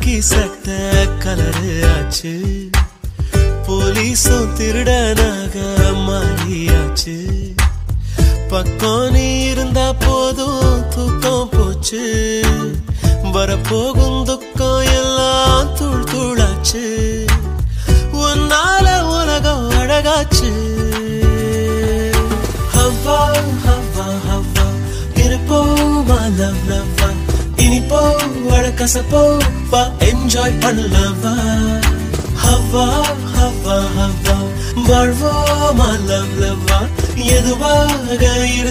காக்கி சட்ட கலரு ஆச்சு போலீஸும் திருடனாக மாறியாச்சு பக்கம் நீ இருந்தா போதும் தூக்கம் போச்சு வரப்போகும் துக்கம் எல்லாம் தூள் தூளாச்சு உன்னால உலகம் அழகாச்சு ஹவ்வா ஹவ்வா ஹவ்வா இருப்போ மா லவ் லவ்வா இனிப்போ வழக்கசப்போ வா என்ஜாய் பண்ணலவா ஹவ்வா ஹவ்வா ஹவ்வா வாழ்வோ மா லவ் லவ்வா எதுவாக இருந்து